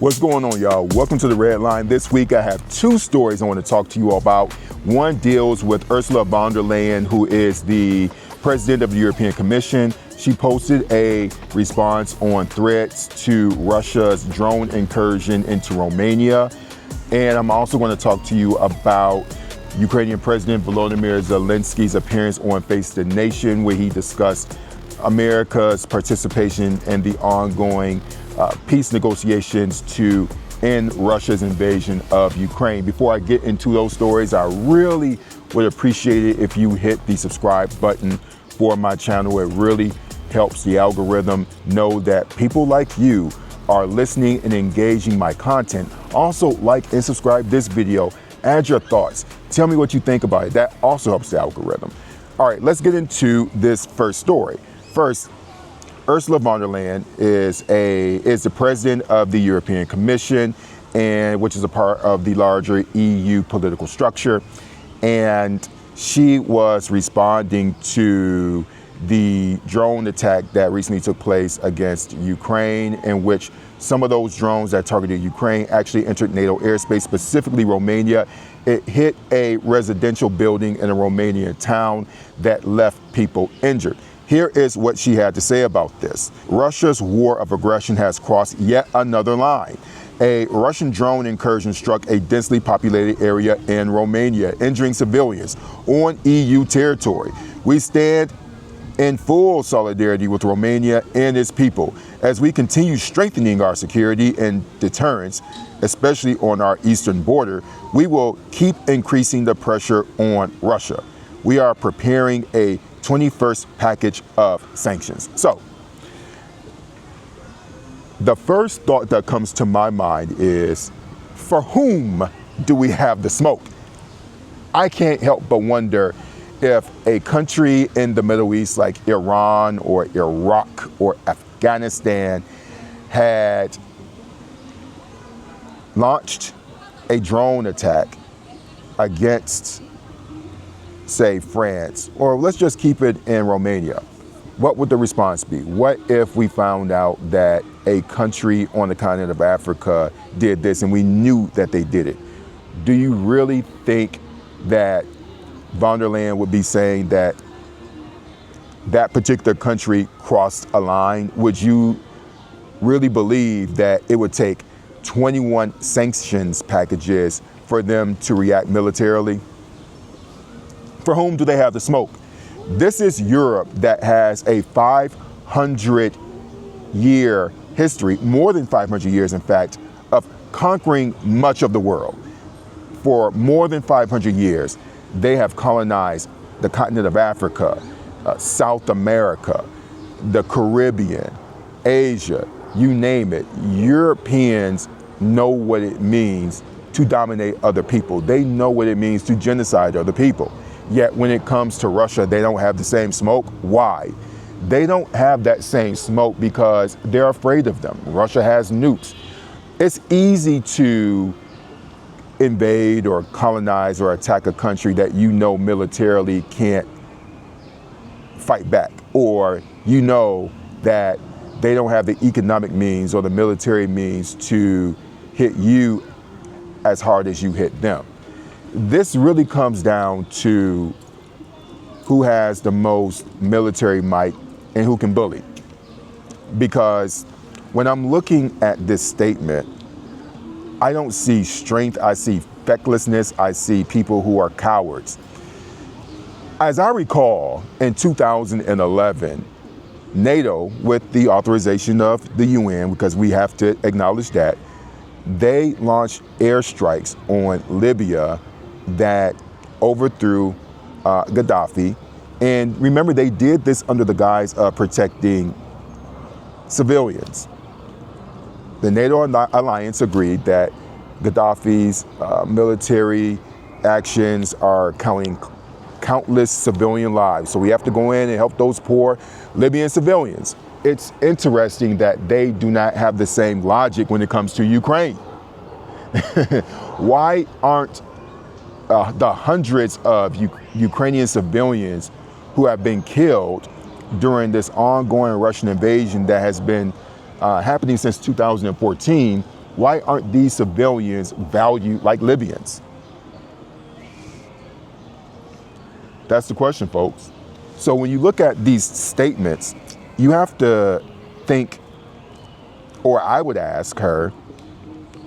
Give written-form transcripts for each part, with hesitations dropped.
What's going on, y'all? Welcome to the Red Line. This week I have two stories I want to talk to you about. One deals with Ursula von der Leyen, who is the president of the European Commission. She posted a response on threats to Russia's drone incursion into Romania. And I'm also going to talk to you about Ukrainian President Volodymyr Zelensky's appearance on Face the Nation, where he discussed America's participation in the ongoing peace negotiations to end Russia's invasion of Ukraine. Before I get into those stories, I really would appreciate it if you hit the subscribe button for my channel. It really helps the algorithm know that people like you are listening and engaging my content. Also, like and subscribe this video. Add your thoughts. Tell me what you think about it. That also helps the algorithm. All right, let's get into this first story. First, Ursula von der Leyen is the president of the European Commission, and which is a part of the larger EU political structure. And she was responding to the drone attack that recently took place against Ukraine, in which some of those drones that targeted Ukraine actually entered NATO airspace, specifically Romania. It hit a residential building in a Romanian town that left people injured. Here is what she had to say about this. Russia's war of aggression has crossed yet another line. A Russian drone incursion struck a densely populated area in Romania, injuring civilians on EU territory. We stand in full solidarity with Romania and its people as we continue strengthening our security and deterrence, especially on our eastern border. We will keep increasing the pressure on Russia. We are preparing a 21st package of sanctions. So, the first thought that comes to my mind is, for whom do we have the smoke? I can't help but wonder if a country in the Middle East like Iran or Iraq or Afghanistan had launched a drone attack against, say, France, or let's just keep it in Romania, what would the response be? What if we found out that a country on the continent of Africa did this and we knew that they did it? Do you really think that von der Leyen would be saying that that particular country crossed a line? Would you really believe that it would take 21 sanctions packages for them to react militarily? For whom do they have the smoke? This is Europe that has a 500-year history, more than 500 years, in fact, of conquering much of the world. For more than 500 years, they have colonized the continent of Africa, South America, the Caribbean, Asia, you name it. Europeans know what it means to dominate other people. They know what it means to genocide other people. Yet when it comes to Russia, they don't have the same smoke. Why? They don't have that same smoke because they're afraid of them. Russia has nukes. It's easy to invade or colonize or attack a country that you know militarily can't fight back, or you know that they don't have the economic means or the military means to hit you as hard as you hit them. This really comes down to who has the most military might and who can bully. Because when I'm looking at this statement, I don't see strength, I see fecklessness, I see people who are cowards. As I recall, in 2011, NATO, with the authorization of the UN, because we have to acknowledge that, they launched airstrikes on Libya that overthrew Gaddafi. And remember, they did this under the guise of protecting civilians. The NATO alliance agreed that Gaddafi's military actions are counting countless civilian lives. So we have to go in and help those poor Libyan civilians. It's interesting that they do not have the same logic when it comes to Ukraine. Why aren't the hundreds of Ukrainian civilians who have been killed during this ongoing Russian invasion that has been happening since 2014, Why aren't these civilians valued like Libyans? That's the question, folks. So when you look at these statements, you have to think, or I would ask her,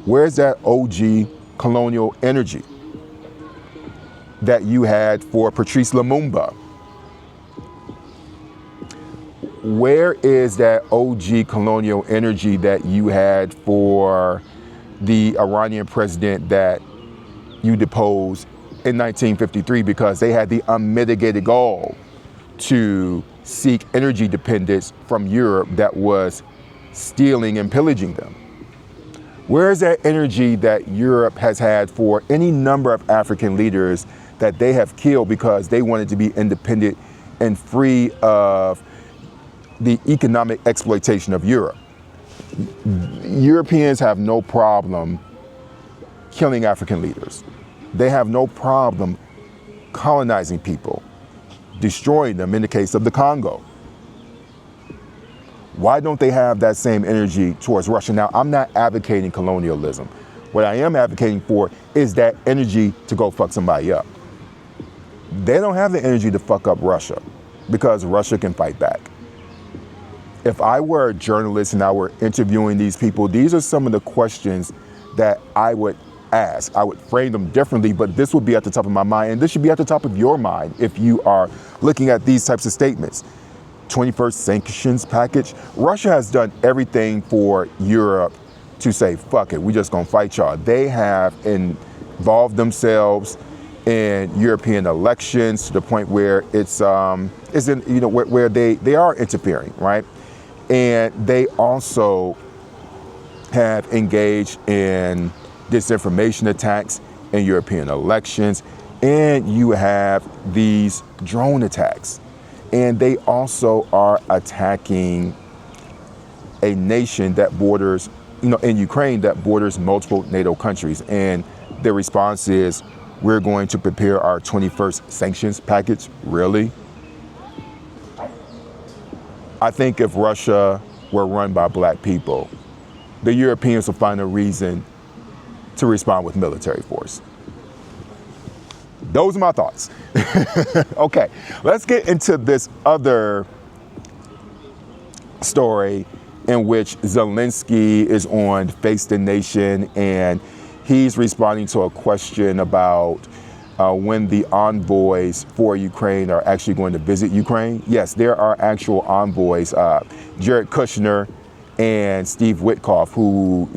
where's that OG colonial energy that you had for Patrice Lumumba? Where is that OG colonial energy that you had for the Iranian president that you deposed in 1953, because they had the unmitigated goal to seek energy dependence from Europe that was stealing and pillaging them? Where is that energy that Europe has had for any number of African leaders that they have killed because they wanted to be independent and free of the economic exploitation of Europe? Europeans have no problem killing African leaders. They have no problem colonizing people, destroying them in the case of the Congo. Why don't they have that same energy towards Russia? Now, I'm not advocating colonialism. What I am advocating for is that energy to go fuck somebody up. They don't have the energy to fuck up Russia because Russia can fight back. If I were a journalist and I were interviewing these people, these are some of the questions that I would ask. I would frame them differently, but this would be at the top of my mind, and this should be at the top of your mind if you are looking at these types of statements. 21st sanctions package. Russia has done everything for Europe to say, fuck it, we just gonna fight y'all. They have involved themselves in European elections to the point where where they are interfering, right? And they also have engaged in disinformation attacks in European elections, and you have these drone attacks. And they also are attacking a nation that borders, in Ukraine, that borders multiple NATO countries. And their response is, we're going to prepare our 21st sanctions package. Really? I think if Russia were run by black people, the Europeans will find a reason to respond with military force. Those are my thoughts. Okay, let's get into this other story in which Zelenskyy is on Face the Nation, and he's responding to a question about when the envoys for Ukraine are actually going to visit Ukraine. Yes, there are actual envoys, Jared Kushner and Steve Witkoff, who,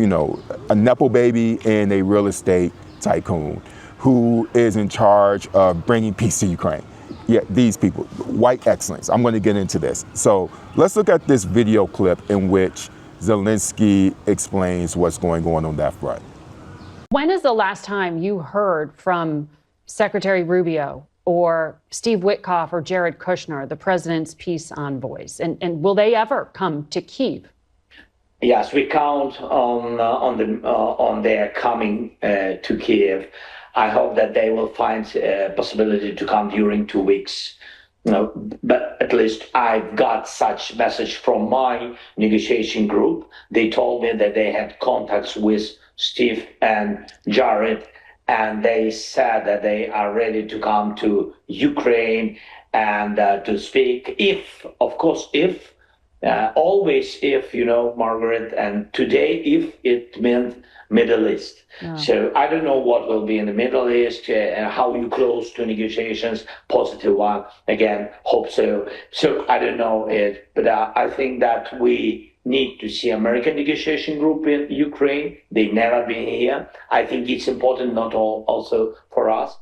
a Nepo baby and a real estate tycoon who is in charge of bringing peace to Ukraine. Yeah, these people, white excellence. I'm going to get into this. So let's look at this video clip in which Zelenskyy explains what's going on that front. When is the last time you heard from Secretary Rubio or Steve Witkoff or Jared Kushner, the president's peace envoys? And will they ever come to Kyiv? Yes, we count on their coming to Kyiv. I hope that they will find a possibility to come during 2 weeks. But at least I've got such message from my negotiation group. They told me that they had contacts with Steve and Jared, and they said that they are ready to come to Ukraine and to speak. Always if, Margaret, and today if it meant Middle East. Yeah. So I don't know what will be in the Middle East, how you close to negotiations, positive one, again, hope so. So I don't know it, but I think that we need to see American negotiation group in Ukraine. They've never been here. I think it's important, not all, also for us.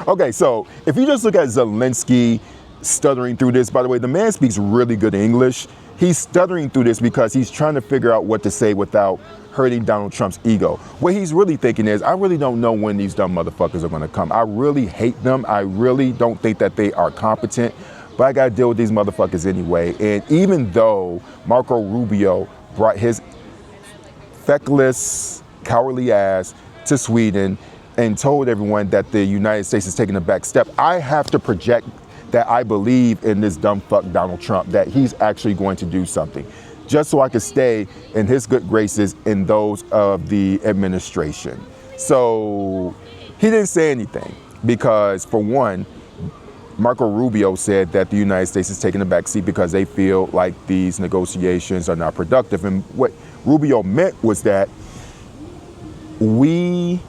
Okay, so if you just look at Zelenskyy stuttering through this, by the way, the man speaks really good English. He's stuttering through this because he's trying to figure out what to say without hurting Donald Trump's ego. What he's really thinking is, I really don't know when these dumb motherfuckers are going to come. I really hate them. I really don't think that they are competent, but I got to deal with these motherfuckers anyway. And even though Marco Rubio brought his feckless, cowardly ass to Sweden and told everyone that the United States is taking a back step, I have to project that I believe in this dumb fuck Donald Trump, that he's actually going to do something. just so I could stay in his good graces and those of the administration. So he didn't say anything because, for one, Marco Rubio said that the United States is taking a back seat because they feel like these negotiations are not productive. And what Rubio meant was that we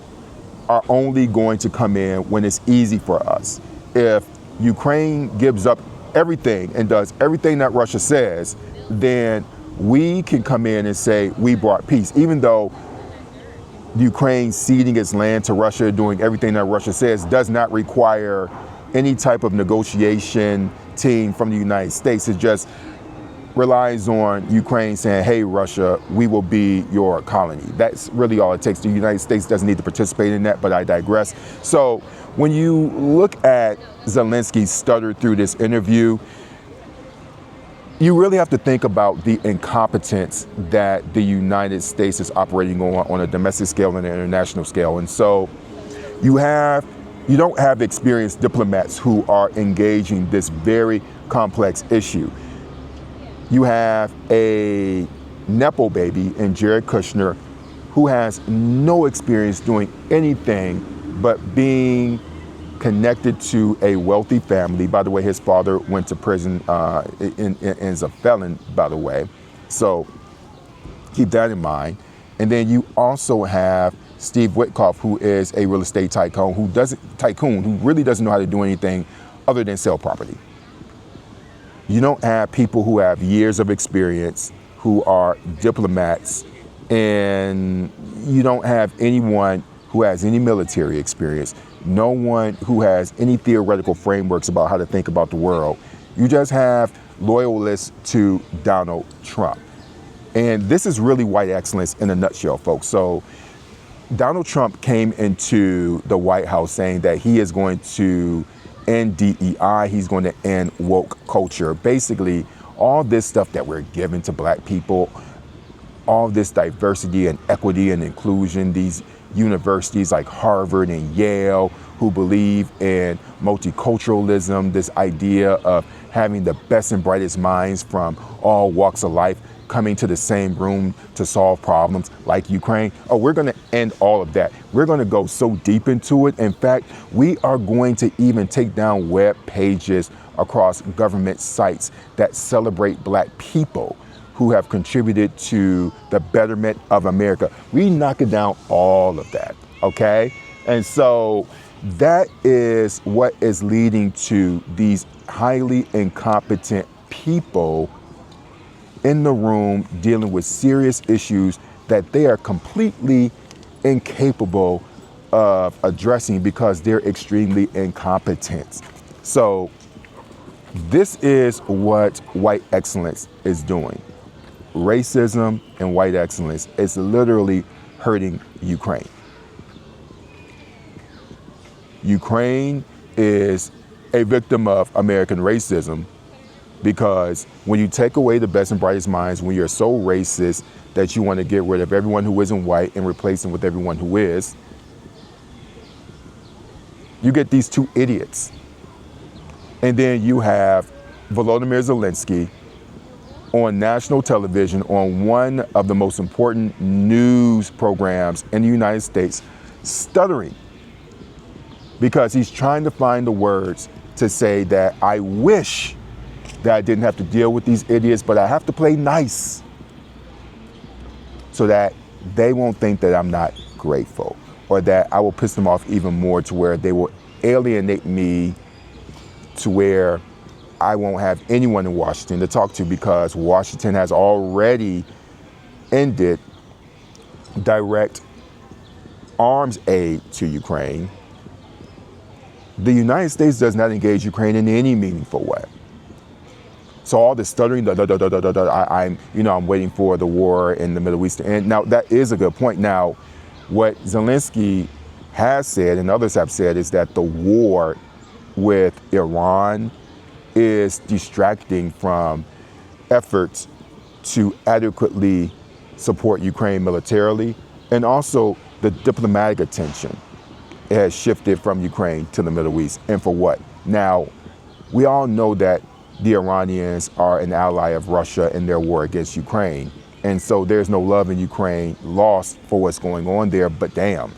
are only going to come in when it's easy for us. If Ukraine gives up everything and does everything that Russia says, then we can come in and say we brought peace, even though Ukraine ceding its land to Russia, doing everything that Russia says, does not require any type of negotiation team from the United States. It just relies on Ukraine saying, hey, Russia, we will be your colony. That's really all it takes. The United States doesn't need to participate in that, but I digress. So when you look at Zelensky stutter through this interview, you really have to think about the incompetence that the United States is operating on a domestic scale and an international scale. And so you don't have experienced diplomats who are engaging this very complex issue. You have a Nepo baby in Jared Kushner who has no experience doing anything but being connected to a wealthy family. By the way, his father went to prison and is a felon, by the way. So keep that in mind. And then you also have Steve Witkoff, who is a real estate tycoon who really doesn't know how to do anything other than sell property. You don't have people who have years of experience, who are diplomats, and you don't have anyone who has any military experience, no one who has any theoretical frameworks about how to think about the world. You just have loyalists to Donald Trump. And this is really white excellence in a nutshell, folks. So Donald Trump came into the White House saying that he is going to end DEI, he's going to end woke culture. Basically, all this stuff that we're giving to black people, all this diversity and equity and inclusion, these universities like Harvard and Yale who believe in multiculturalism, this idea of having the best and brightest minds from all walks of life coming to the same room to solve problems like Ukraine. Oh, we're going to end all of that. We're going to go so deep into it. In fact, we are going to even take down web pages across government sites that celebrate black people who have contributed to the betterment of America. We knocking down all of that, okay? And so that is what is leading to these highly incompetent people in the room dealing with serious issues that they are completely incapable of addressing because they're extremely incompetent. So this is what white excellence is doing. Racism and white excellence is literally hurting Ukraine. Ukraine is a victim of American racism because when you take away the best and brightest minds, when you're so racist that you want to get rid of everyone who isn't white and replace them with everyone who is, you get these two idiots. And then you have Volodymyr Zelenskyy on national television on one of the most important news programs in the United States, stuttering because he's trying to find the words to say that I wish that I didn't have to deal with these idiots, but I have to play nice so that they won't think that I'm not grateful or that I will piss them off even more to where they will alienate me to where I won't have anyone in Washington to talk to because Washington has already ended direct arms aid to Ukraine. The United States does not engage Ukraine in any meaningful way. So all this stuttering, I'm waiting for the war in the Middle East to end. Now, that is a good point. Now, what Zelenskyy has said and others have said is that the war with Iran is distracting from efforts to adequately support Ukraine militarily, and also the diplomatic attention has shifted from Ukraine to the Middle East. And for what? Now, we all know that the Iranians are an ally of Russia in their war against Ukraine. And so there's no love in Ukraine lost for what's going on there, but damn,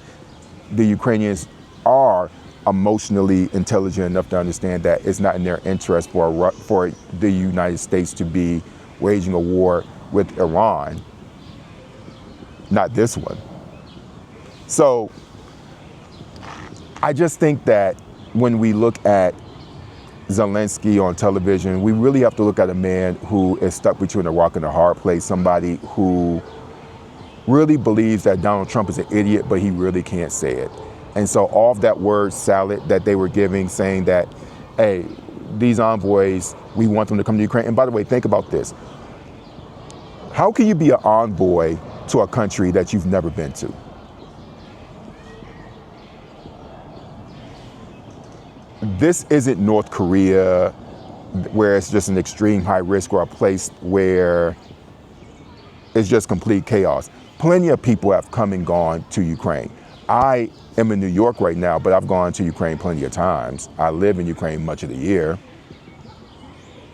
the Ukrainians are emotionally intelligent enough to understand that it's not in their interest for the United States to be waging a war with Iran, not this one. So I just think that when we look at Zelenskyy on television, we really have to look at a man who is stuck between a rock and a hard place, somebody who really believes that Donald Trump is an idiot, but he really can't say it. And so all of that word salad that they were giving, saying that, hey, these envoys, we want them to come to Ukraine. And by the way, think about this. How can you be an envoy to a country that you've never been to? This isn't North Korea, where it's just an extreme high risk, or a place where it's just complete chaos. Plenty of people have come and gone to Ukraine. I am in New York right now, but I've gone to Ukraine plenty of times. I live in Ukraine much of the year.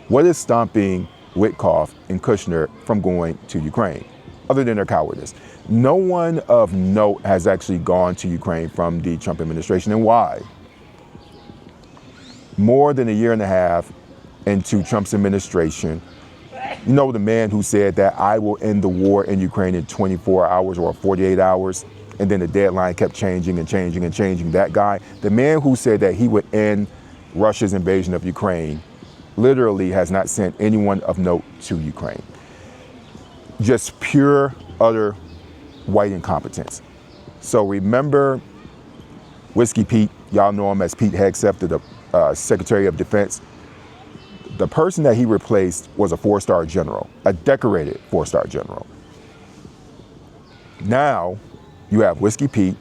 What is stopping Witkoff and Kushner from going to Ukraine, other than their cowardice? No one of note has actually gone to Ukraine from the Trump administration. And why? More than a year and a half into Trump's administration, you know, the man who said that I will end the war in Ukraine in 24 hours or 48 hours, and then the deadline kept changing and changing and changing. That guy, the man who said that he would end Russia's invasion of Ukraine, literally has not sent anyone of note to Ukraine. Just pure, utter white incompetence. So remember Whiskey Pete, y'all know him as Pete Hegseth, the Secretary of Defense. The person that he replaced was a 4-star general, a decorated 4-star general. Now you have Whiskey Pete,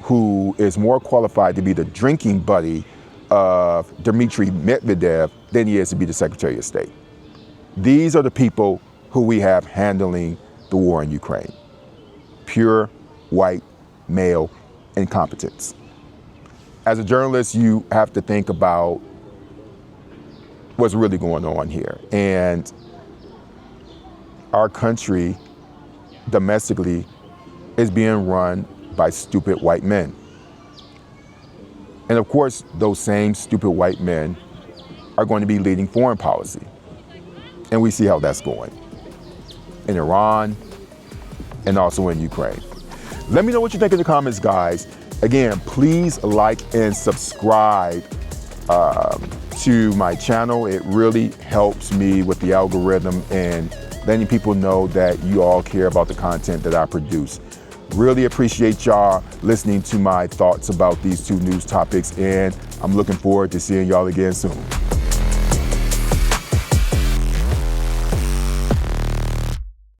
who is more qualified to be the drinking buddy of Dmitry Medvedev than he is to be the Secretary of State. These are the people who we have handling the war in Ukraine. Pure white male incompetence. As a journalist, you have to think about what's really going on here. And our country, domestically, is being run by stupid white men. And of course, those same stupid white men are going to be leading foreign policy. And we see how that's going in Iran and also in Ukraine. Let me know what you think in the comments, guys. Again, please like and subscribe to my channel. It really helps me with the algorithm and letting people know that you all care about the content that I produce. Really appreciate y'all listening to my thoughts about these two news topics, and I'm looking forward to seeing y'all again soon.